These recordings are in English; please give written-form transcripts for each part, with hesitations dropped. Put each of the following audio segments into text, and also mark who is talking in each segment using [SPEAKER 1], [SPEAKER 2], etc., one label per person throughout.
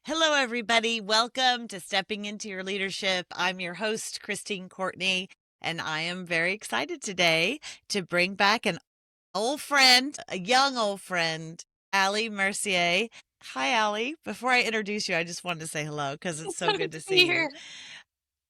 [SPEAKER 1] Hello, everybody. Welcome to Stepping Into Your Leadership. I'm your host, Christine Courtney, and I am very excited today to bring back an old friend, a young old friend, Ali Mercier. Hi, Ali. Before I introduce you, I just wanted to say hello because it's so good to see you.
[SPEAKER 2] Here.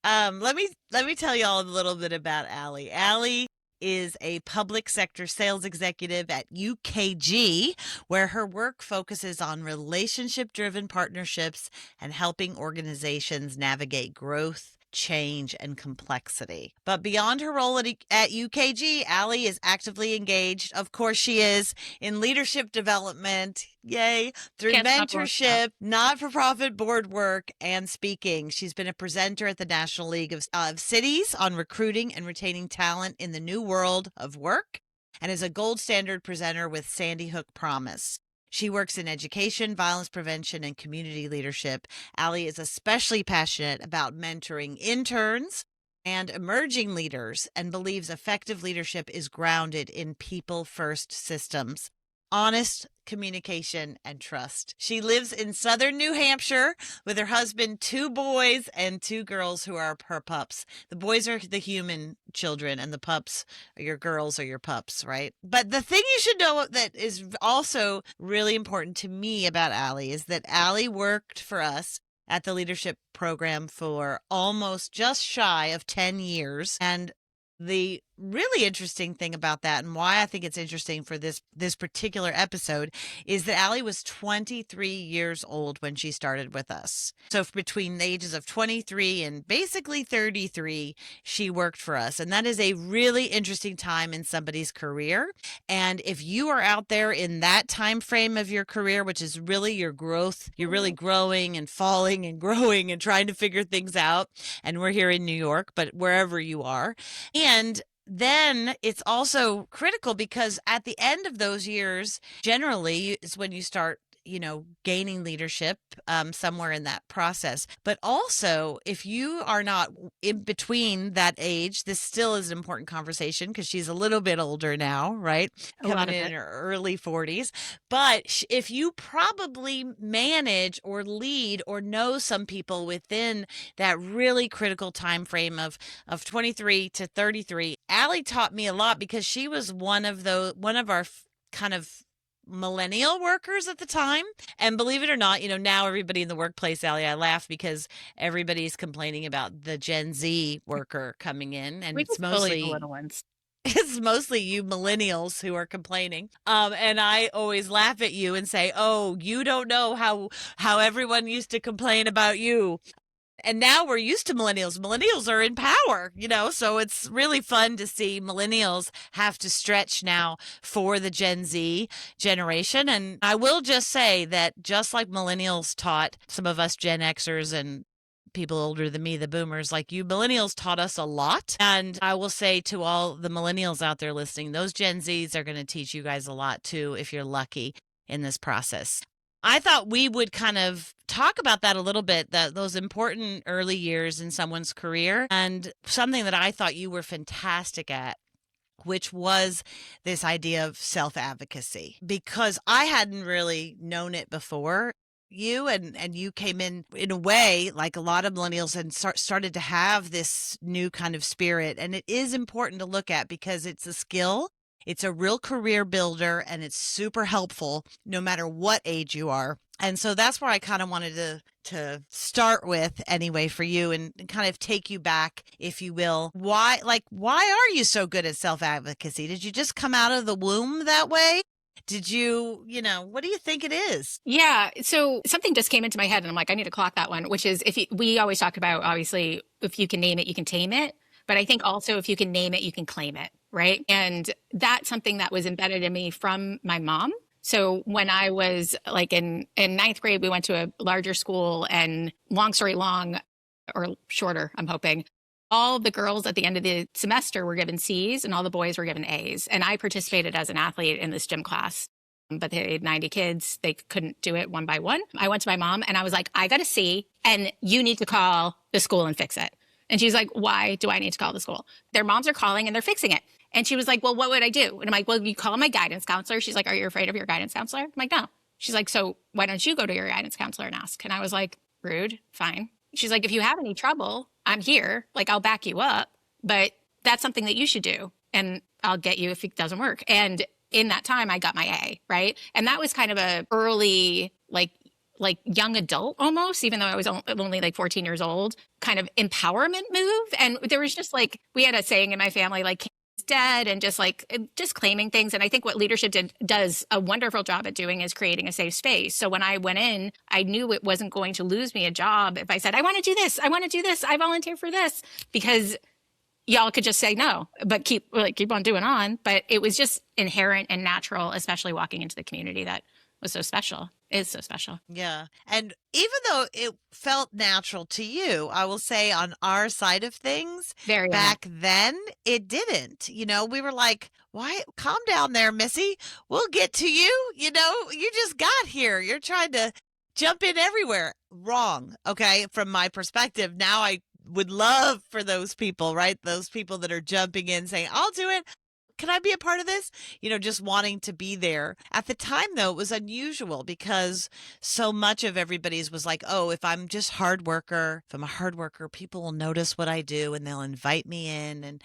[SPEAKER 1] Let me tell you all a little bit about Ali. Ali is a public sector sales executive at UKG, where her work focuses on relationship driven partnerships and helping organizations navigate growth, change, and complexity. But beyond her role at UKG, Ali is actively engaged, of course she is, in leadership development, yay, through
[SPEAKER 2] Can't stop going up.
[SPEAKER 1] mentorship, not-for-profit board work, and speaking. She's been a presenter at the National League of Cities on recruiting and retaining talent in the new world of work, and is a gold standard presenter with Sandy Hook Promise. She works in education, violence prevention, and community leadership. Ali is especially passionate about mentoring interns and emerging leaders and believes effective leadership is grounded in people-first systems, honest communication, and trust. She lives in southern New Hampshire with her husband, two boys and two girls who are her pups. The boys are the human children and the pups are your girls or your pups, right? But the thing you should know that is also really important to me about Ali is that Ali worked for us at the leadership program for almost just shy of 10 years. And the really interesting thing about that, and why I think it's interesting for this particular episode, is that Ali was 23 years old when she started with us. So between the ages of 23 and basically 33, she worked for us. And that is a really interesting time in somebody's career. And if you are out there in that time frame of your career, which is really your growth, you're really growing and falling and growing and trying to figure things out. And we're here in New York, but wherever you are. And then it's also critical because at the end of those years, generally is when you start, gaining leadership somewhere in that process. But also, if you are not in between that age, this still is an important conversation because she's a little bit older now, right?
[SPEAKER 2] A lot
[SPEAKER 1] Coming
[SPEAKER 2] of
[SPEAKER 1] in
[SPEAKER 2] it.
[SPEAKER 1] her early 40s. But if you probably manage or lead or know some people within that really critical time frame of 23 to 33, Ali taught me a lot because she was one of our kind of millennial workers at the time. And believe it or not, now everybody in the workplace, Ali, I laugh because everybody's complaining about the Gen Z worker coming in, and
[SPEAKER 2] We
[SPEAKER 1] it's
[SPEAKER 2] just bully the
[SPEAKER 1] mostly
[SPEAKER 2] little ones.
[SPEAKER 1] it's mostly you millennials who are complaining. And I always laugh at you and say, "Oh, you don't know how everyone used to complain about you." And now we're used to millennials. Millennials are in power, so it's really fun to see millennials have to stretch now for the Gen Z generation. And I will just say that just like millennials taught some of us Gen Xers and people older than me, the boomers like you, millennials taught us a lot. And I will say to all the millennials out there listening, those Gen Zs are going to teach you guys a lot too, if you're lucky in this process. I thought we would kind of talk about that a little bit, those important early years in someone's career, and something that I thought you were fantastic at, which was this idea of self-advocacy, because I hadn't really known it before you, and you came in a way like a lot of millennials and started to have this new kind of spirit. And it is important to look at because it's a skill. It's a real career builder and it's super helpful no matter what age you are. And so that's where I kind of wanted to start with anyway for you and kind of take you back, if you will. Why are you so good at self-advocacy? Did you just come out of the womb that way? Did you, what do you think it is?
[SPEAKER 2] Yeah. So something just came into my head and I'm like, I need to clock that one, which is we always talk about, obviously, if you can name it, you can tame it. But I think also if you can name it, you can claim it. Right. And that's something that was embedded in me from my mom. So when I was like in ninth grade, we went to a larger school, and long story long, or shorter, I'm hoping, all the girls at the end of the semester were given C's and all the boys were given A's. And I participated as an athlete in this gym class, but they had 90 kids. They couldn't do it one by one. I went to my mom and I was like, I got a C and you need to call the school and fix it. And she's like, why do I need to call the school? Their moms are calling and they're fixing it. And she was like, well, what would I do? And I'm like, well, you call my guidance counselor. She's like, are you afraid of your guidance counselor? I'm like, no. She's like, so why don't you go to your guidance counselor and ask? And I was like, rude, fine. She's like, if you have any trouble, I'm here. Like, I'll back you up, but that's something that you should do. And I'll get you if it doesn't work. And in that time, I got my A, right? And that was kind of a early, like young adult almost, even though I was only like 14 years old, kind of empowerment move. And there was just like, we had a saying in my family, like, dead, and just claiming things. And I think what leadership does a wonderful job at doing is creating a safe space. So when I went in, I knew it wasn't going to lose me a job if I said, I want to do this, I want to do this, I volunteer for this, because y'all could just say no, but keep on doing on. But it was just inherent and natural, especially walking into the community that was so special, is so special.
[SPEAKER 1] Yeah. And even though it felt natural to you, I will say on our side of things,
[SPEAKER 2] Very
[SPEAKER 1] back then, it didn't. We were like, why? Calm down there, Missy. We'll get to you. You just got here. You're trying to jump in everywhere. Wrong. Okay. From my perspective, now I would love for those people, right? Those people that are jumping in saying, I'll do it. Can I be a part of this? Just wanting to be there. At the time, though, it was unusual because so much of everybody's was like, oh, if I'm just if I'm a hard worker, people will notice what I do and they'll invite me in. And,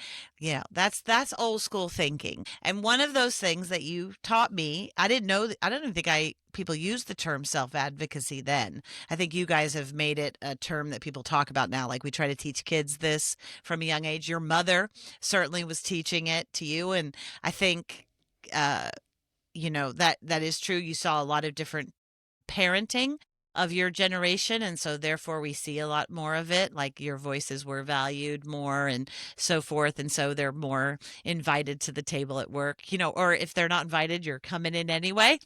[SPEAKER 1] that's old school thinking. And one of those things that you taught me, I didn't know, I don't even think people used the term self-advocacy then. I think you guys have made it a term that people talk about now. Like we try to teach kids this from a young age. Your mother certainly was teaching it to you. And I think, that is true. You saw a lot of different parenting of your generation. And so therefore we see a lot more of it, like your voices were valued more and so forth. And so they're more invited to the table at work, or if they're not invited, you're coming in anyway,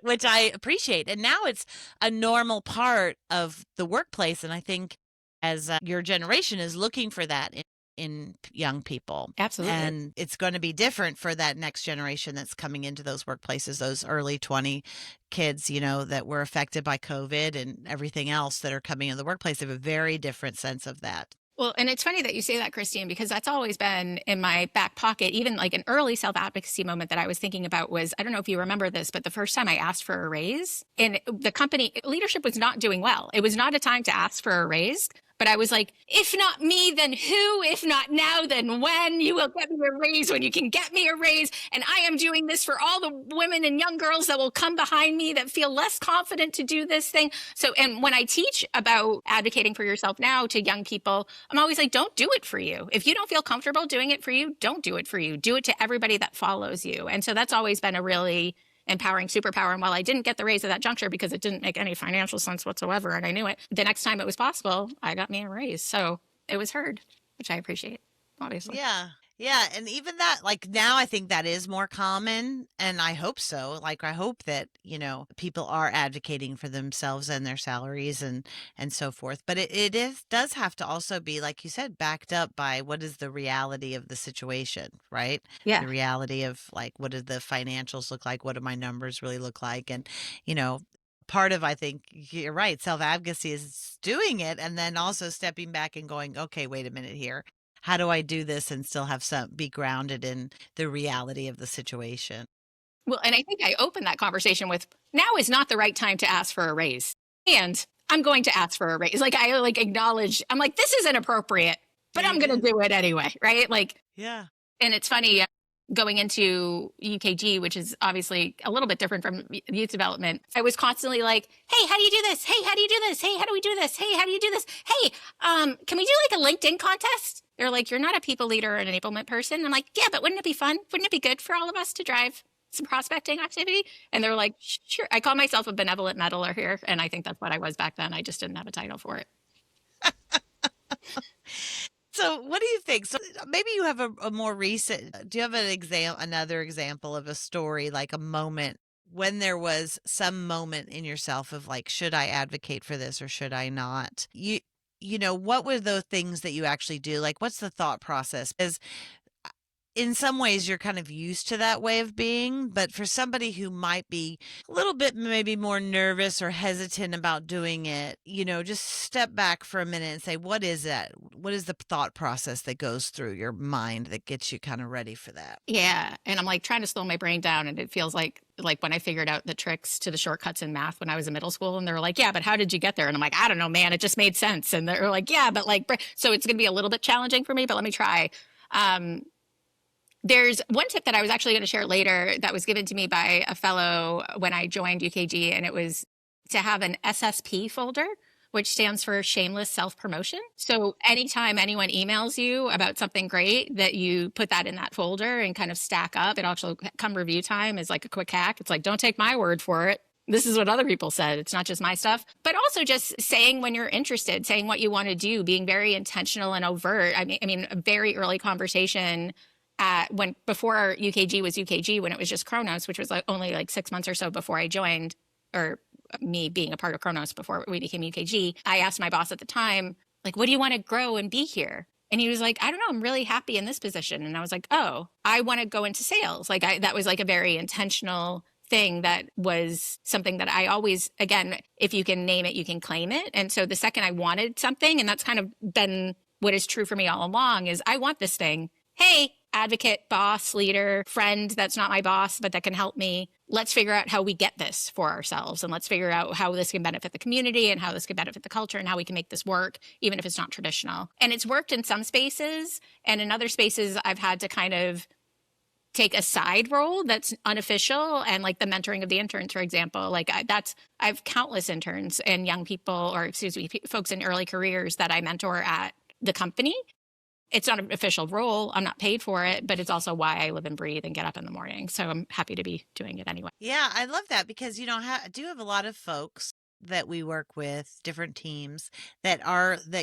[SPEAKER 1] which I appreciate. And now it's a normal part of the workplace. And I think as your generation is looking for that in young people.
[SPEAKER 2] Absolutely.
[SPEAKER 1] And it's going to be different for that next generation that's coming into those workplaces, those early 20 kids, that were affected by COVID and everything else that are coming in the workplace. They have a very different sense of that.
[SPEAKER 2] Well, and it's funny that you say that, Christine, because that's always been in my back pocket. Even like an early self-advocacy moment that I was thinking about was, I don't know if you remember this, but the first time I asked for a raise, and the company leadership was not doing well. It was not a time to ask for a raise. But I was like, if not me, then who? If not now, then when? You will get me a raise when you can get me a raise. And I am doing this for all the women and young girls that will come behind me that feel less confident to do this thing. So, and when I teach about advocating for yourself now to young people, I'm always like, don't do it for you. If you don't feel comfortable doing it for you, don't do it for you. Do it to everybody that follows you. And so that's always been a really empowering superpower. And while I didn't get the raise at that juncture because it didn't make any financial sense whatsoever, and I knew it, the next time it was possible, I got me a raise. So it was heard, which I appreciate, obviously.
[SPEAKER 1] Yeah. Yeah. And even that, like now, I think that is more common. And I hope so. Like, I hope that, people are advocating for themselves and their salaries and so forth. But does have to also be, like you said, backed up by what is the reality of the situation, right?
[SPEAKER 2] Yeah.
[SPEAKER 1] The reality of like, what do the financials look like? What do my numbers really look like? And, part of, I think you're right, self-advocacy is doing it and then also stepping back and going, okay, wait a minute here. How do I do this and still have be grounded in the reality of the situation?
[SPEAKER 2] Well, and I think I opened that conversation with, now is not the right time to ask for a raise. And I'm going to ask for a raise. Like I acknowledge, I'm like, this is inappropriate, but I'm going to do it anyway. Right. Like,
[SPEAKER 1] yeah.
[SPEAKER 2] And it's funny going into UKG, which is obviously a little bit different from youth development. I was constantly like, hey, how do you do this? Hey, how do you do this? Hey, how do we do this? Hey, how do you do this? Hey, can we do like a LinkedIn contest? They're like, you're not a people leader or an enablement person. I'm like, yeah, but wouldn't it be fun? Wouldn't it be good for all of us to drive some prospecting activity? And they're like, sure. I call myself a benevolent meddler here. And I think that's what I was back then. I just didn't have a title for it.
[SPEAKER 1] So what do you think? So maybe you have a more recent, do you have another example of a story, like a moment when there was some moment in yourself of like, should I advocate for this or should I not? What were the things that you actually do? Like, what's the thought process? Because in some ways you're kind of used to that way of being, but for somebody who might be a little bit maybe more nervous or hesitant about doing it, just step back for a minute and say, what is that? What is the thought process that goes through your mind that gets you kind of ready for that?
[SPEAKER 2] Yeah. And I'm like trying to slow my brain down and it feels like like when I figured out the tricks to the shortcuts in math when I was in middle school, and they were like, yeah, but how did you get there? And I'm like, I don't know, man, it just made sense. And they're like, yeah, but like, so it's going to be a little bit challenging for me, but let me try. Um, there's one tip that I was actually going to share later that was given to me by a fellow when I joined UKG, and it was to have an SSP folder, which stands for shameless self promotion. So anytime anyone emails you about something great, that you put that in that folder and kind of stack up. It also come review time is like a quick hack. It's like, don't take my word for it. This is what other people said. It's not just my stuff, but also just saying when you're interested, saying what you want to do, being very intentional and overt. I mean, a very early conversation when before UKG was UKG, when it was just Kronos, which was like only like 6 months or so before I joined, or me being a part of Kronos before we became UKG. I asked my boss at the time, like, what do you want to grow and be here? And he was like, I don't know, I'm really happy in this position. And I was like, oh, I want to go into sales. Like that was like a very intentional thing, that was something that I always, again, if you can name it, you can claim it. And so the second I wanted something, and that's kind of been what is true for me all along, is I want this thing. Hey, advocate, boss, leader, friend that's not my boss, but that can help me. Let's figure out how we get this for ourselves. And let's figure out how this can benefit the community and how this can benefit the culture and how we can make this work, even if it's not traditional. And it's worked in some spaces. And in other spaces, I've had to kind of take a side role that's unofficial, and like the mentoring of the interns, for example. Like I have countless interns and young people, or excuse me, folks in early careers that I mentor at the company. It's not an official role. I'm not paid for it, but it's also why I live and breathe and get up in the morning. So I'm happy to be doing it anyway.
[SPEAKER 1] Yeah, I love that because do have a lot of folks that we work with, different teams that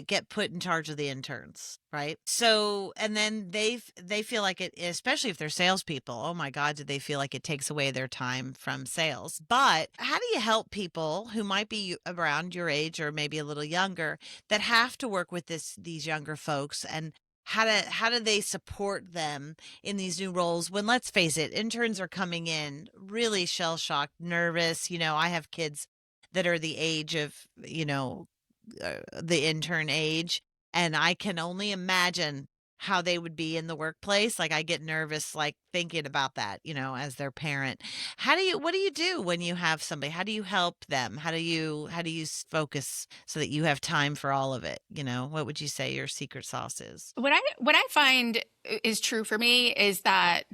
[SPEAKER 1] get put in charge of the interns, right? So, and then they feel like it, especially if they're salespeople. Oh my God, do they feel like it takes away their time from sales? But how do you help people who might be around your age or maybe a little younger that have to work with these younger folks, and how do they support them in these new roles when, let's face it, interns are coming in really shell shocked, nervous. I have kids that are the age of, the intern age, and I can only imagine how they would be in the workplace. Like I get nervous, like thinking about that, as their parent. What do you do when you have somebody? How do you help them? How do you focus so that you have time for all of it? What would you say your secret sauce is?
[SPEAKER 2] What I find is true for me is that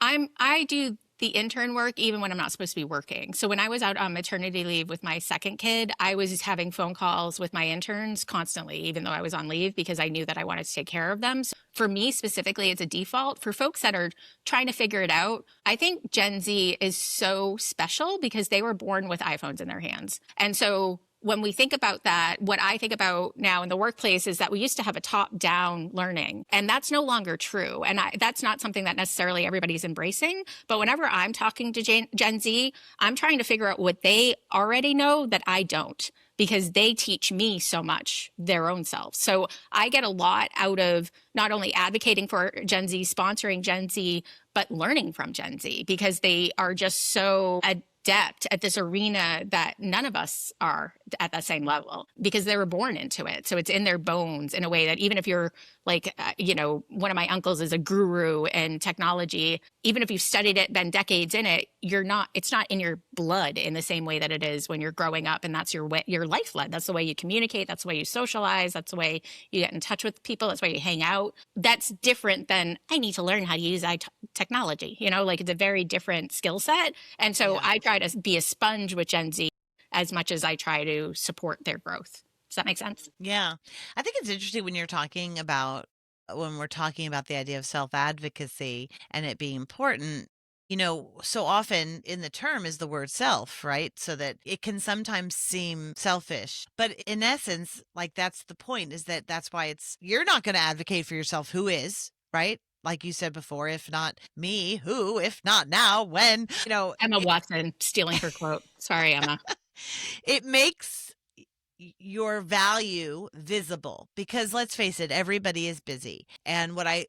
[SPEAKER 2] I do the intern work even when I'm not supposed to be working. So when I was out on maternity leave with my second kid, I was having phone calls with my interns constantly, even though I was on leave, because I knew that I wanted to take care of them. So for me specifically, it's a default. For folks that are trying to figure it out, I think Gen Z is so special because they were born with iPhones in their hands. And so when we think about that, what I think about now in the workplace is that we used to have a top-down learning, and that's no longer true. And that's not something that necessarily everybody's embracing. But whenever I'm talking to Gen Z, I'm trying to figure out what they already know that I don't, because they teach me so much their own selves. So I get a lot out of not only advocating for Gen Z, sponsoring Gen Z, but learning from Gen Z, because they are just so adept at this arena that none of us are at that same level, because they were born into it. So it's in their bones in a way that even if you're like, one of my uncles is a guru in technology, even if you've studied it, been decades in it, it's not in your blood in the same way that it is when you're growing up. And that's your lifeline. That's the way you communicate. That's the way you socialize. That's the way you get in touch with people. That's why you hang out. That's different than I need to learn how to use technology, like it's a very different skill set. And so I try to be a sponge with Gen Z as much as I try to support their growth. Does that make sense?
[SPEAKER 1] Yeah. I think it's interesting when we're talking about the idea of self-advocacy and it being important. So often in the term is the word self, right? So that it can sometimes seem selfish. But in essence, like that's the point, is that's why you're not going to advocate for yourself. Who is, right? Like you said before, if not me, who? If not now, when?
[SPEAKER 2] Emma Watson stealing her quote. Sorry, Emma.
[SPEAKER 1] It makes your value visible, because let's face it, everybody is busy. And what I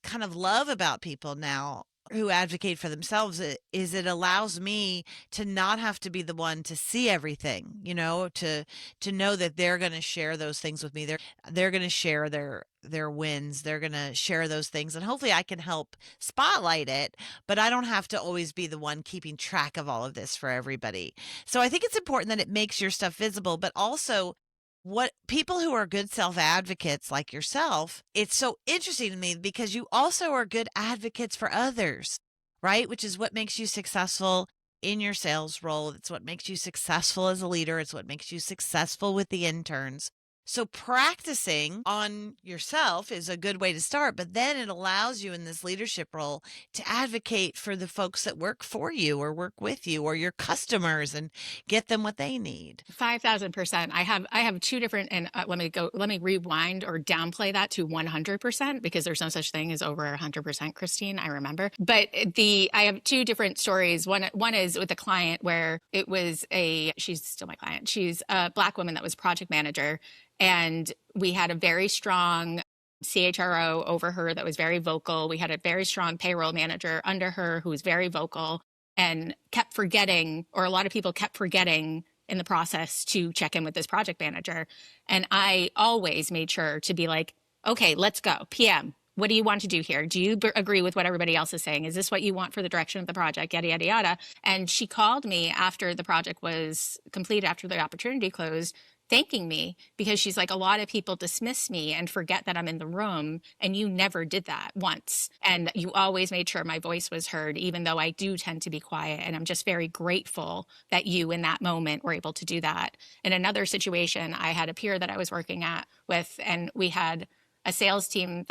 [SPEAKER 1] kind of love about people now who advocate for themselves is it allows me to not have to be the one to see everything, to know that they're going to share those things with me. They're going to share their wins. They're going to share those things, and hopefully I can help spotlight it, but I don't have to always be the one keeping track of all of this for everybody. So I think it's important that it makes your stuff visible, but also what people who are good self advocates like yourself, it's so interesting to me because you also are good advocates for others, right? Which is what makes you successful in your sales role. It's what makes you successful as a leader. It's what makes you successful with the interns. So practicing on yourself is a good way to start, but then it allows you in this leadership role to advocate for the folks that work for you or work with you or your customers and get them what they need.
[SPEAKER 2] 5,000%. I have two different, and let me rewind or downplay that to 100% because there's no such thing as over 100%, Christine, I remember. But I have two different stories. One is with a client where she's still my client. She's a Black woman that was project manager. And we had a very strong CHRO over her that was very vocal. We had a very strong payroll manager under her who was very vocal and kept forgetting, or a lot of people kept forgetting in the process to check in with this project manager. And I always made sure to be like, okay, let's go. PM, what do you want to do here? Do you agree with what everybody else is saying? Is this what you want for the direction of the project? Yada, yada, yada. And she called me after the project was completed, after the opportunity closed, thanking me because she's like, a lot of people dismiss me and forget that I'm in the room, and you never did that once. And you always made sure my voice was heard, even though I do tend to be quiet. And I'm just very grateful that you in that moment were able to do that. In another situation, I had a peer that I was working with, and we had a sales team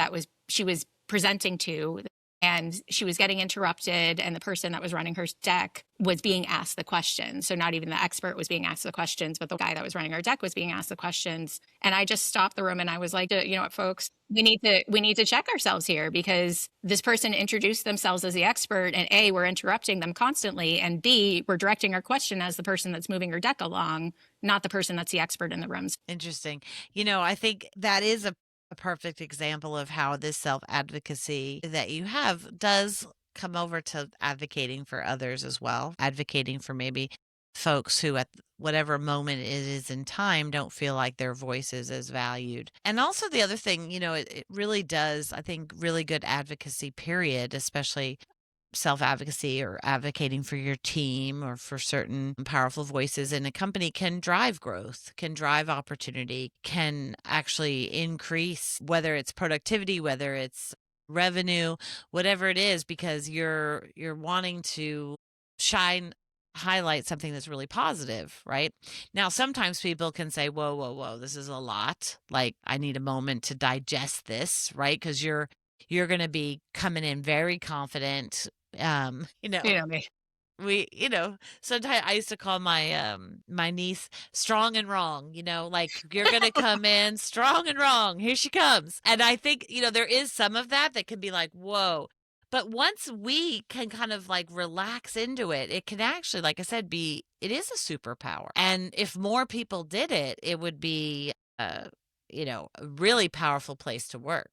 [SPEAKER 2] she was presenting to, and she was getting interrupted, and the person that was running her deck was being asked the questions. So not even the expert was being asked the questions, but the guy that was running her deck was being asked the questions. And I just stopped the room and I was like, you know what, folks, we need to check ourselves here, because this person introduced themselves as the expert, and A, we're interrupting them constantly, and B, we're directing our question as the person that's moving her deck along, not the person that's the expert in the rooms.
[SPEAKER 1] Interesting. I think that is a perfect example of how this self advocacy that you have does come over to advocating for others as well, advocating for maybe folks who at whatever moment it is in time don't feel like their voice is as valued. And also the other thing, it really does, I think, really good advocacy, period, especially self advocacy or advocating for your team or for certain powerful voices in a company can drive growth, can drive opportunity, can actually increase whether it's productivity, whether it's revenue, whatever it is, because you're wanting to highlight something that's really positive, right? Now, sometimes people can say, whoa, whoa, whoa, this is a lot. Like, I need a moment to digest this, right? Because you're going to be coming in very confident.
[SPEAKER 2] You know me.
[SPEAKER 1] Sometimes I used to call my niece strong and wrong, like you're going to come in strong and wrong. Here she comes. And I think, there is some of that can be like, whoa. But once we can kind of like relax into it, it can actually, like I said, it is a superpower. And if more people did it, it would be, a really powerful place to work.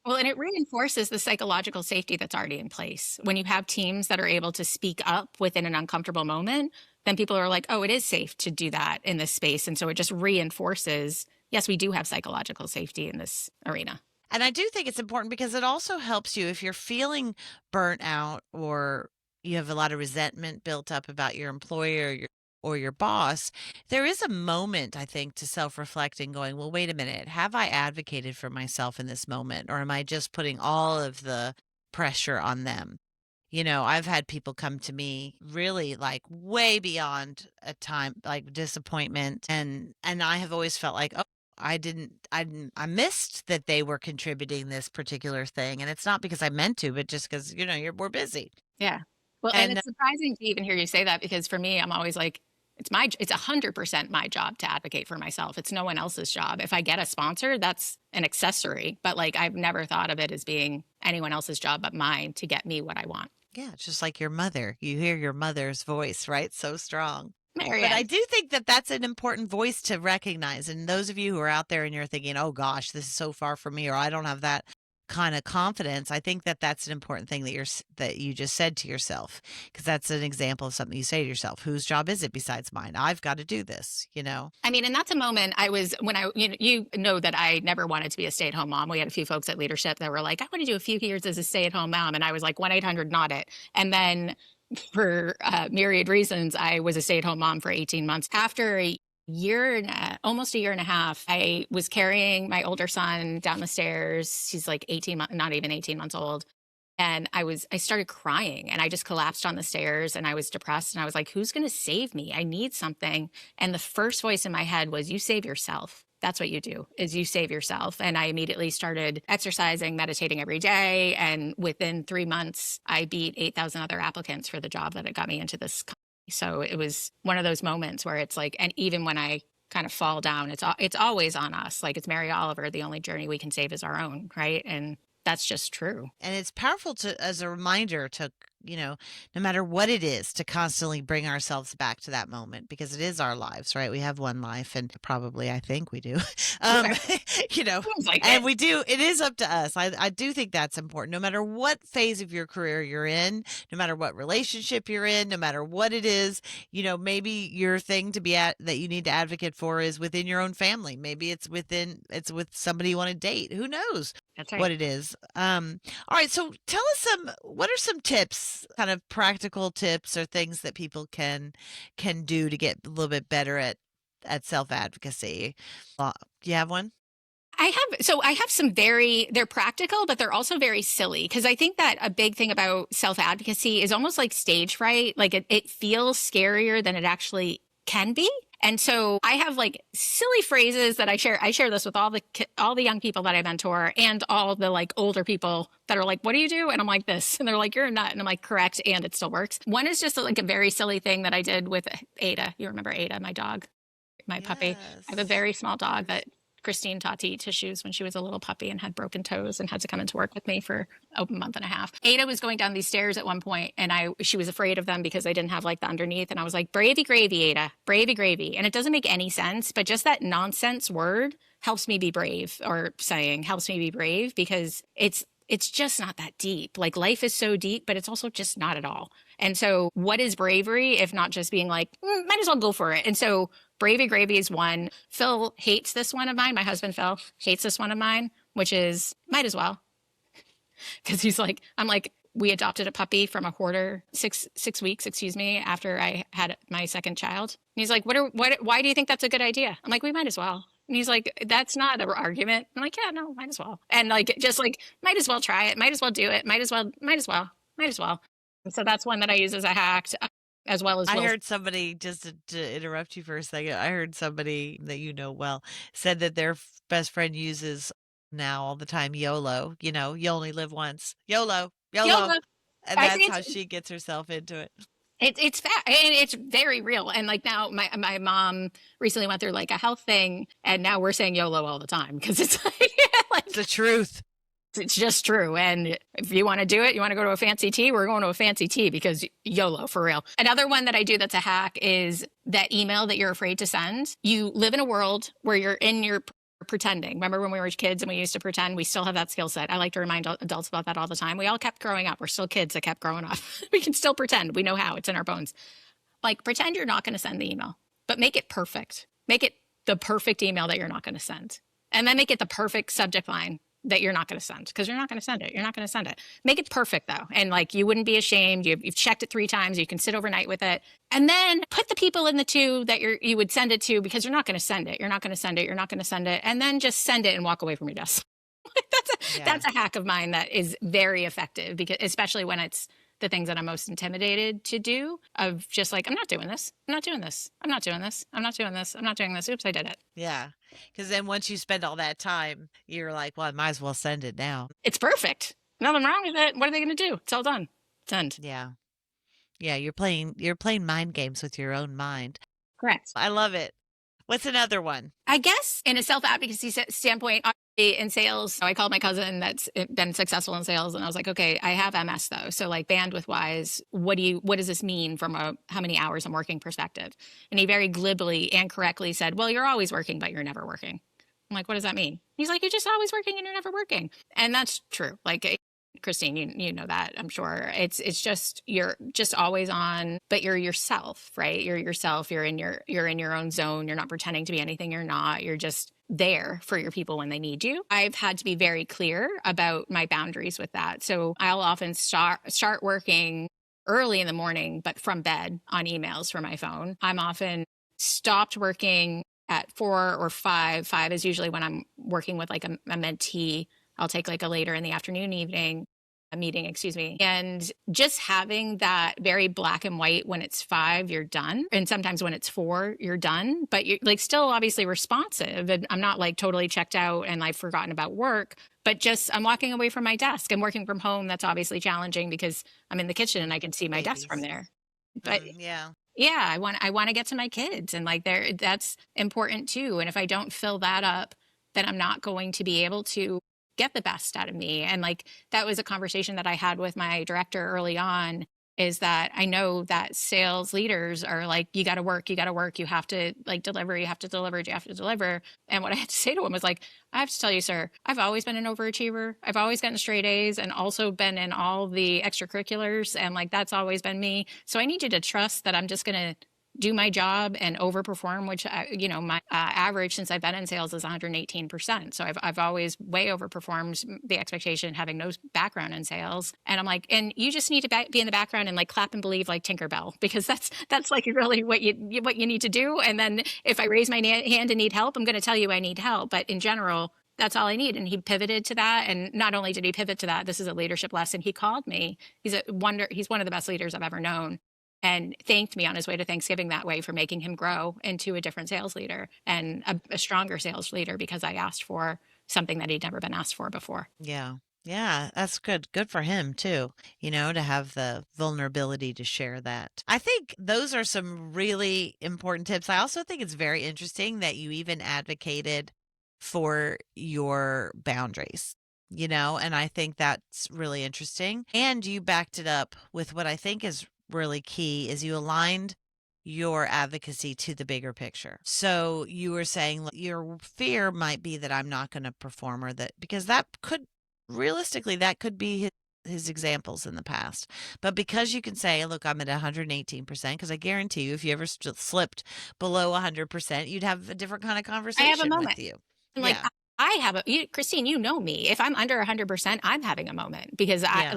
[SPEAKER 2] Well, and it reinforces the psychological safety that's already in place. When you have teams that are able to speak up within an uncomfortable moment, then people are like, oh, it is safe to do that in this space. And so it just reinforces, yes, we do have psychological safety in this arena.
[SPEAKER 1] And I do think it's important because it also helps you if you're feeling burnt out or you have a lot of resentment built up about your employer or your boss. There is a moment, I think, to self-reflect and going, well, wait a minute, have I advocated for myself in this moment, or am I just putting all of the pressure on them? I've had people come to me really like way beyond a time, like disappointment. And I have always felt like, oh, I missed that they were contributing this particular thing. And it's not because I meant to, but just because, we're busy.
[SPEAKER 2] Yeah. Well, and
[SPEAKER 1] And
[SPEAKER 2] it's surprising to even hear you say that, because for me, I'm always like, it's 100% my job to advocate for myself. It's no one else's job. If I get a sponsor, that's an accessory, but like, I've never thought of it as being anyone else's job but mine to get me what I want.
[SPEAKER 1] yeah, it's just like your mother. You hear your mother's voice, right? So strong. But I
[SPEAKER 2] Marianne.
[SPEAKER 1] do think that that's an important voice to recognize. And those of you who are out there and you're thinking, oh gosh, this is so far from me, or I don't have that kind of confidence, I think that that's an important thing that that you just said to yourself, because that's an example of something you say to yourself. Whose job is it besides mine? I've got to do this, you know?
[SPEAKER 2] I mean, and that's a moment I was when I, you know that I never wanted to be a stay at home mom. We had a few folks at leadership that were like, I want to do a few years as a stay at home mom. And I was like, 1-800 not it. And then for myriad reasons, I was a stay at home mom for 18 months. After a year and almost a year and a half, I was carrying my older son down the stairs. He's like 18 months, not even 18 months old. And I started crying and I just collapsed on the stairs and I was depressed and I was like, who's going to save me? I need something. And the first voice in my head was, you save yourself. That's what you do, is you save yourself. And I immediately started exercising, meditating every day. And within 3 months, I beat 8,000 other applicants for the job that got me into this company. So it was one of those moments where it's like, and even when I kind of fall down, it's always on us. Like it's Mary Oliver, the only journey we can save is our own, right? And that's just true.
[SPEAKER 1] And it's powerful as a reminder to, no matter what it is, to constantly bring ourselves back to that moment, because it is our lives, right? We have one life, and probably, I think we do, um, and we do, it is up to us. I do think that's important. No matter what phase of your career you're in, no matter what relationship you're in, no matter what it is, maybe your thing to be that you need to advocate for is within your own family. Maybe it's with somebody you want to date. Who knows?
[SPEAKER 2] That's right.
[SPEAKER 1] What it is. All right. So tell us what are some tips, kind of practical tips or things that people can do to get a little bit better at self-advocacy? Do you have one?
[SPEAKER 2] I have some they're practical, but they're also very silly. Because I think that a big thing about self-advocacy is almost like stage fright. Like it feels scarier than it actually can be. And so I have like silly phrases that I share. I share this with all the young people that I mentor and all the like older people that are like, what do you do? And I'm like this. And they're like, you're a nut. And I'm like, correct. And it still works. One is just like a very silly thing that I did with Ada. You remember Ada, my dog, my puppy. I have a very small dog that Christine taught to eat tissues when she was a little puppy and had broken toes and had to come into work with me for a month and a half. Ada was going down these stairs at one point and she was afraid of them because they didn't have like the underneath. And I was like, bravey gravy, Ada, bravey gravy. And it doesn't make any sense, but just that nonsense word helps me be brave, or saying helps me be brave, because it's just not that deep. Like life is so deep, but it's also just not at all. And so what is bravery if not just being like, might as well go for it. And so Bravey Gravy is one. Phil hates this one of mine. My husband, Phil, hates this one of mine, which is might as well. Because he's like, I'm like, we adopted a puppy from a hoarder 6 weeks, after I had my second child. And he's like, why do you think that's a good idea? I'm like, we might as well. And he's like, that's not an argument. I'm like, yeah, no, might as well. And like, just like, might as well try it. Might as well do it. Might as well. And so that's one that I use as a hack. As well as
[SPEAKER 1] I heard somebody, just to interrupt you for a second, I heard somebody that well said that their best friend uses now all the time YOLO. You only live once. YOLO. And that's how she gets herself into it.
[SPEAKER 2] It's fat and it's very real. And like now my mom recently went through like a health thing, and now we're saying YOLO all the time because it's like
[SPEAKER 1] the truth.
[SPEAKER 2] It's just true. And if you want to do it, you want to go to a fancy tea, we're going to a fancy tea, because YOLO, for real. Another one that I do that's a hack is that email that you're afraid to send. You live in a world where you're pretending. Remember when we were kids and we used to pretend? We still have that skill set. I like to remind adults about that all the time. We all kept growing up. We're still kids that kept growing up. We can still pretend. We know how. It's in our bones. Like, pretend you're not going to send the email, but make it perfect. Make it the perfect email that you're not going to send. And then make it the perfect subject line that you're not going to send, because you're not going to send it. You're not going to send it. Make it perfect though. And like, you wouldn't be ashamed. You've checked it 3 times. You can sit overnight with it. And then put the people in the 2 that you would send it to, because you're not going to send it. You're not going to send it. You're not going to send it. And then just send it and walk away from your desk. That's a hack of mine that is very effective, because especially when it's the things that I'm most intimidated to do, of just like, I'm not doing this. I'm not doing this. I'm not doing this. I'm not doing this. I'm not doing this. Oops, I did it.
[SPEAKER 1] Yeah. Because then once you spend all that time, you're like, well, I might as well send it now.
[SPEAKER 2] It's perfect. Nothing wrong with it. What are they going to do? It's all done. Send.
[SPEAKER 1] Yeah. Yeah. You're playing mind games with your own mind.
[SPEAKER 2] Correct.
[SPEAKER 1] I love it. What's another one?
[SPEAKER 2] I guess in a self-advocacy standpoint, in sales, I called my cousin that's been successful in sales, and I was like, okay, I have MS though. So like, bandwidth wise, what does this mean from a how many hours I'm working perspective? And he very glibly and correctly said, well, you're always working, but you're never working. I'm like, what does that mean? He's like, you're just always working and you're never working. And that's true. Like, Christine, you know that, I'm sure. It's just you're just always on, but you're yourself, right? You're yourself. You're in your own zone. You're not pretending to be anything you're not. You're just there for your people when they need you. I've had to be very clear about my boundaries with that. So I'll often start working early in the morning, but from bed on emails from my phone. I'm often stopped working at 4 or 5. 5 is usually when I'm working with like a mentee. I'll take like a later in the afternoon, evening a meeting, excuse me. And just having that very black and white, when it's 5, you're done. And sometimes when it's 4, you're done, but you're like still obviously responsive. And I'm not like totally checked out and I've forgotten about work, but just I'm walking away from my desk. I'm working from home. That's obviously challenging because I'm in the kitchen and I can see my desk from
[SPEAKER 1] Babies.
[SPEAKER 2] there. But
[SPEAKER 1] Yeah.
[SPEAKER 2] yeah, I want to get to my kids, and like there that's important too. And if I don't fill that up, then I'm not going to be able to get the best out of me. And like that was a conversation that I had with my director early on, is that I know that sales leaders are like, you got to work, you got to work, you have to like deliver, you have to deliver, you have to deliver. And what I had to say to him was like, I have to tell you, sir, I've always been an overachiever. I've always gotten straight A's and also been in all the extracurriculars. And like, that's always been me. So I need you to trust that I'm just going to do my job and overperform, which, my average since I've been in sales is 118%. So I've always way overperformed the expectation, having no background in sales. And I'm like, and you just need to be in the background and like clap and believe like Tinkerbell, because that's like really what you need to do. And then if I raise my hand and need help, I'm going to tell you I need help. But in general, that's all I need. And he pivoted to that. And not only did he pivot to that, this is a leadership lesson. He called me. He's one of the best leaders I've ever known, and thanked me on his way to Thanksgiving that way for making him grow into a different sales leader and a stronger sales leader, because I asked for something that he'd never been asked for before.
[SPEAKER 1] Yeah. Yeah, that's good. Good for him too, to have the vulnerability to share that. I think those are some really important tips. I also think it's very interesting that you even advocated for your boundaries, and I think that's really interesting. And you backed it up with what I think is really key is you aligned your advocacy to the bigger picture. So you were saying your fear might be that I'm not going to perform, or that, because that could realistically, that could be his examples in the past. But because you can say, look, I'm at 118%, because I guarantee you, if you ever slipped below 100%, you'd have a different kind of
[SPEAKER 2] I have a
[SPEAKER 1] conversation with
[SPEAKER 2] moment.
[SPEAKER 1] you.
[SPEAKER 2] I'm like,
[SPEAKER 1] Yeah.
[SPEAKER 2] I have Christine, you know me. If I'm under 100%, I'm having a moment, because
[SPEAKER 1] Yeah.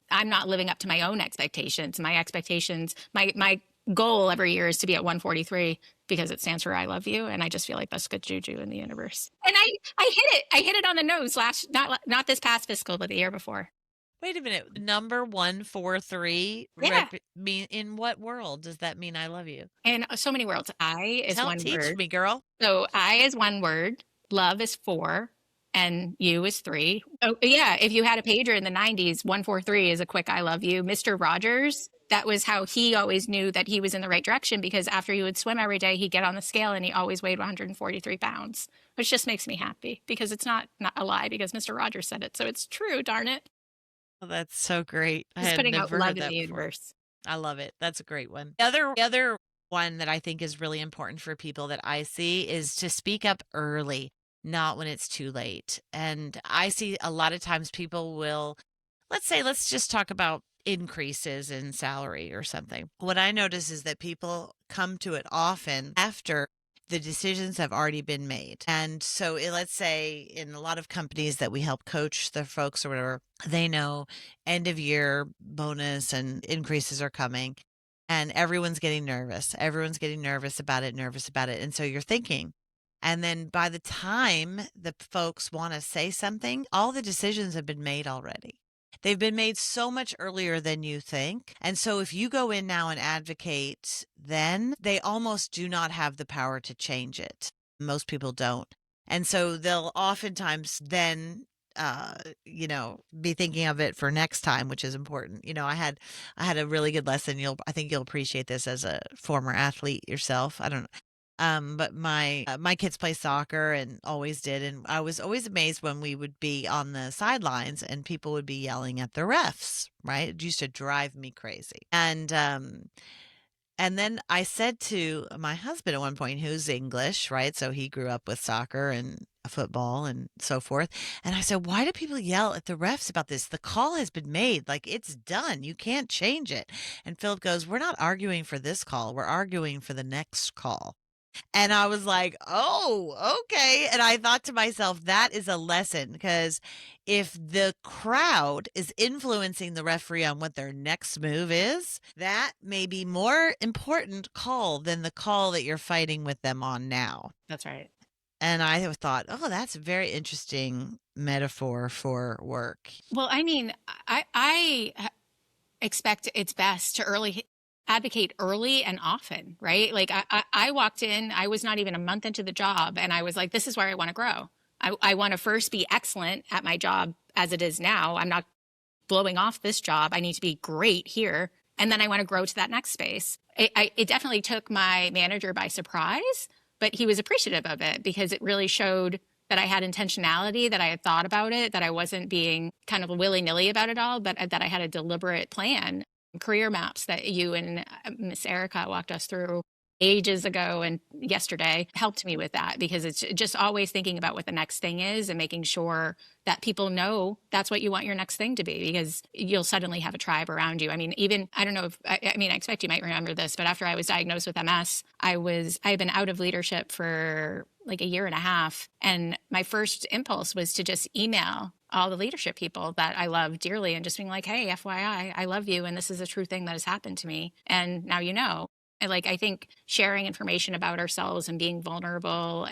[SPEAKER 2] I'm not living up to my own expectations. My expectations, my goal every year is to be at 143, because it stands for I love you. And I just feel like that's good juju in the universe. And I hit it. I hit it on the nose not this past fiscal, but the year before.
[SPEAKER 1] Wait a minute. Number 143
[SPEAKER 2] Yeah.
[SPEAKER 1] mean, in what world does that mean I love you?
[SPEAKER 2] And so many worlds. I is one
[SPEAKER 1] Teach
[SPEAKER 2] word.
[SPEAKER 1] me, girl.
[SPEAKER 2] So I is one word, love is 4, and you is 3. Oh, yeah. If you had a pager in the 90s, 143 is a quick I love you. Mr. Rogers, that was how he always knew that he was in the right direction, because after he would swim every day, he'd get on the scale and he always weighed 143 pounds, which just makes me happy, because it's not a lie, because Mr. Rogers said it. So it's true, darn it.
[SPEAKER 1] Oh, that's so great. I
[SPEAKER 2] Just
[SPEAKER 1] had
[SPEAKER 2] putting out
[SPEAKER 1] never
[SPEAKER 2] love
[SPEAKER 1] heard
[SPEAKER 2] in the
[SPEAKER 1] that before.
[SPEAKER 2] universe.
[SPEAKER 1] I love it. That's a great one. The other one that I think is really important for people that I see is to speak up early, not when it's too late. And I see a lot of times people will, let's just talk about increases in salary or something. What I notice is that people come to it often after the decisions have already been made. And so let's say in a lot of companies that we help coach the folks or whatever, they know end of year bonus and increases are coming, and everyone's getting nervous. Everyone's getting nervous about it, nervous about it. And so you're thinking, and then by the time the folks want to say something, all the decisions have been made already. They've been made so much earlier than you think. And so if you go in now and advocate, then they almost do not have the power to change it. Most people don't. And so they'll oftentimes then be thinking of it for next time, which is important. I had a really good lesson. I think you'll appreciate this as a former athlete yourself. I don't know. But my kids play soccer and always did, and I was always amazed when we would be on the sidelines and people would be yelling at the refs. Right? It used to drive me crazy. And And then I said to my husband at one point, who's English, right? So he grew up with soccer and football and so forth. And I said, why do people yell at the refs about this? The call has been made. Like, it's done. You can't change it. And Philip goes, we're not arguing for this call. We're arguing for the next call. And I was like, oh, okay. And I thought to myself, that is a lesson because if the crowd is influencing the referee on what their next move is, that may be more important call than the call that you're fighting with them on now.
[SPEAKER 2] That's right.
[SPEAKER 1] And I thought, oh, that's a very interesting metaphor for work.
[SPEAKER 2] Well, I mean, I expect it's best to advocate early and often, right? Like I walked in, I was not even a month into the job, and I was like, this is where I want to grow. I want to first be excellent at my job as it is now. I'm not blowing off this job. I need to be great here. And then I want to grow to that next space. It definitely took my manager by surprise, but he was appreciative of it because it really showed that I had intentionality, that I had thought about it, that I wasn't being kind of willy-nilly about it all, but that I had a deliberate plan. Career maps that you and Miss Erica walked us through ages ago and yesterday helped me with that, because it's just always thinking about what the next thing is and making sure that people know that's what you want your next thing to be, because you'll suddenly have a tribe around you. I mean, even, I don't know if, I mean, I expect you might remember this, but after I was diagnosed with MS, I had been out of leadership for like a year and a half. And my first impulse was to just email all the leadership people that I love dearly and just being like, hey, FYI, I love you. And this is a true thing that has happened to me. And now you know. I think sharing information about ourselves and being vulnerable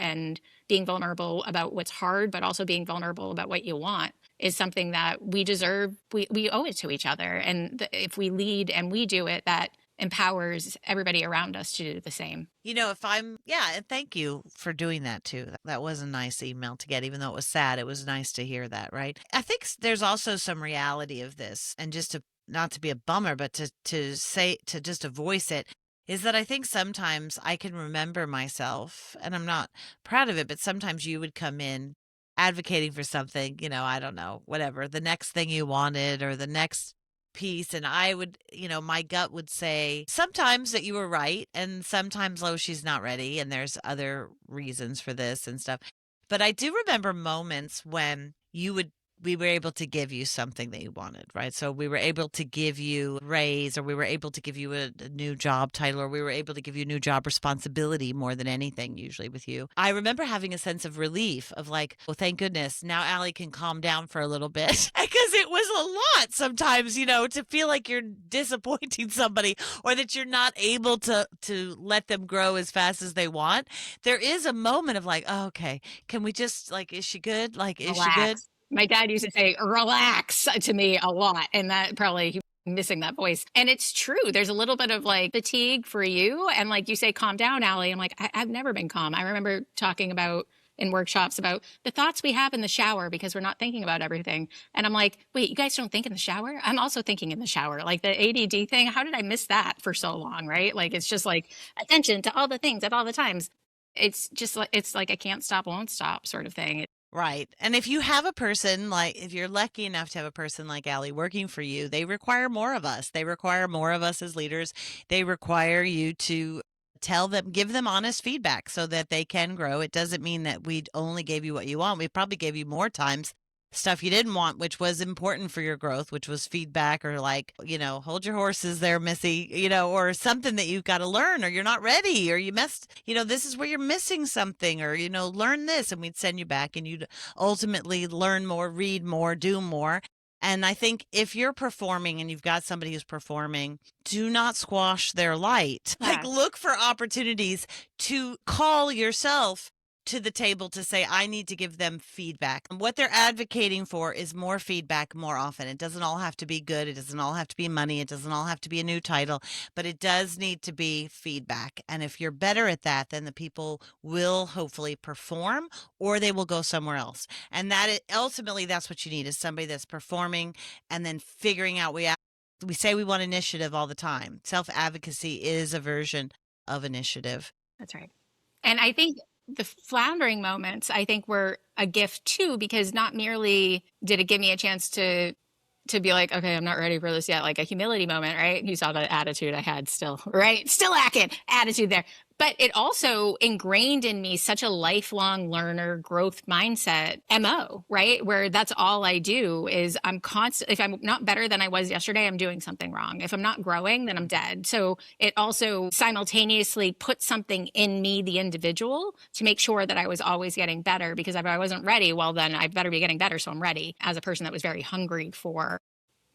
[SPEAKER 2] about what's hard, but also being vulnerable about what you want is something that we deserve. We owe it to each other. And if we lead and we do it, that empowers everybody around us to do the same.
[SPEAKER 1] And thank you for doing that too. That was a nice email to get, even though it was sad. It was nice to hear that, right? I think there's also some reality of this, and just to not to be a bummer, but to just to voice it, is that I think sometimes I can remember myself, and I'm not proud of it, but sometimes you would come in advocating for something, I don't know, whatever, the next thing you wanted or the next piece. And I would, my gut would say sometimes that you were right, and sometimes, oh, she's not ready, and there's other reasons for this and stuff. But I do remember moments when we were able to give you something that you wanted, right? So we were able to give you a raise, or we were able to give you a new job title, or we were able to give you a new job responsibility more than anything, usually with you. I remember having a sense of relief of like, well, thank goodness now Ali can calm down for a little bit, because it was a lot sometimes, to feel like you're disappointing somebody, or that you're not able to let them grow as fast as they want. There is a moment of like, oh, okay, can we just, like, is she good? Like, is she good?
[SPEAKER 2] Relax. My dad used to say relax to me a lot, and that probably missing that voice. And it's true. There's a little bit of like fatigue for you. And like you say, calm down, Ali. I'm like, I've never been calm. I remember talking about in workshops about the thoughts we have in the shower because we're not thinking about everything. And I'm like, wait, you guys don't think in the shower? I'm also thinking in the shower. Like the ADD thing, how did I miss that for so long, right? Like it's just like attention to all the things at all the times. It's like a can't stop, won't stop sort of thing.
[SPEAKER 1] Right. And if you have a person, like, if you're lucky enough to have a person like Ali working for you, they require more of us. They require more of us as leaders. They require you to give them honest feedback so that they can grow. It doesn't mean that we only gave you what you want. We probably gave you more times stuff you didn't want, which was important for your growth, which was feedback, or like, hold your horses there, Missy, or something that you've got to learn, or you're not ready, or you missed, this is where you're missing something, or, learn this. And we'd send you back, and you'd ultimately learn more, read more, do more. And I think if you're performing and you've got somebody who's performing, do not squash their light.
[SPEAKER 2] Yeah.
[SPEAKER 1] Like, look for opportunities to call yourself to the table to say, I need to give them feedback. And what they're advocating for is more feedback more often. It doesn't all have to be good. It doesn't all have to be money. It doesn't all have to be a new title, but it does need to be feedback. And if you're better at that, then the people will hopefully perform, or they will go somewhere else. And ultimately, that's what you need, is somebody that's performing and then figuring out. We say we want initiative all the time. Self-advocacy is a version of initiative.
[SPEAKER 2] That's right. And I think the floundering moments, I think, were a gift too, because not merely did it give me a chance to to be like, okay, I'm not ready for this yet, like a humility moment, right? You saw the attitude I had still, right? Still lacking attitude there. But it also ingrained in me such a lifelong learner growth mindset MO, right? Where that's all I do is I'm constant. If I'm not better than I was yesterday, I'm doing something wrong. If I'm not growing, then I'm dead. So it also simultaneously put something in me, the individual, to make sure that I was always getting better, because if I wasn't ready, well, then I better be getting better. So I'm ready, as a person that was very hungry for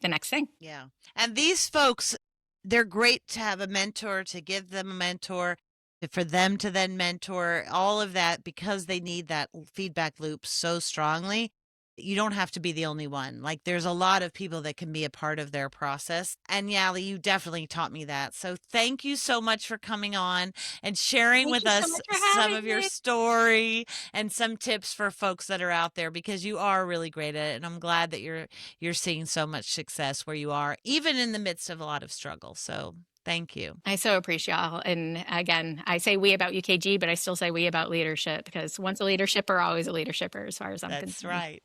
[SPEAKER 2] the next thing.
[SPEAKER 1] Yeah. And these folks, they're great to have a mentor, to give them a mentor, for them to then mentor, all of that, because they need that feedback loop so strongly. You don't have to be the only one. Like, there's a lot of people that can be a part of their process. And Yali, you definitely taught me that. So thank you so much for coming on and sharing
[SPEAKER 2] Thank
[SPEAKER 1] with
[SPEAKER 2] you so
[SPEAKER 1] us
[SPEAKER 2] much for
[SPEAKER 1] some
[SPEAKER 2] having
[SPEAKER 1] of your
[SPEAKER 2] me.
[SPEAKER 1] story and some tips for folks that are out there, because you are really great at it. And I'm glad that you're seeing so much success where you are, even in the midst of a lot of struggle. So thank you.
[SPEAKER 2] I so appreciate y'all. And again, I say we about UKG, but I still say we about leadership, because once a leadershipper, always a leadershipper, as far as I'm
[SPEAKER 1] That's
[SPEAKER 2] concerned.
[SPEAKER 1] right.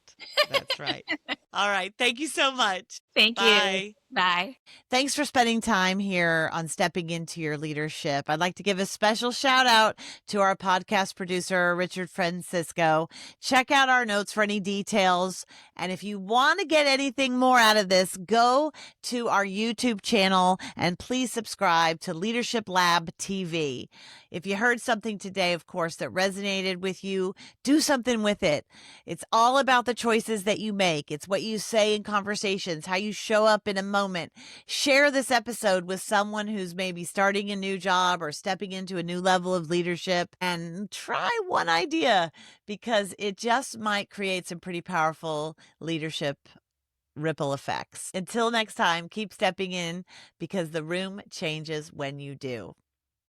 [SPEAKER 1] That's right. All right. Thank you so much.
[SPEAKER 2] Thank you.
[SPEAKER 1] Bye.
[SPEAKER 2] Bye.
[SPEAKER 1] Thanks for spending time here on Stepping Into Your Leadership. I'd like to give a special shout out to our podcast producer, Richard Francisco. Check out our notes for any details. And if you want to get anything more out of this, go to our YouTube channel and please subscribe to Leadership Lab TV. If you heard something today, of course, that resonated with you, do something with it. It's all about the choices that you make. It's what you say in conversations, how you show up in a moment. Share this episode with someone who's maybe starting a new job or stepping into a new level of leadership, and try one idea, because it just might create some pretty powerful leadership ripple effects. Until next time, keep stepping in, because the room changes when you do.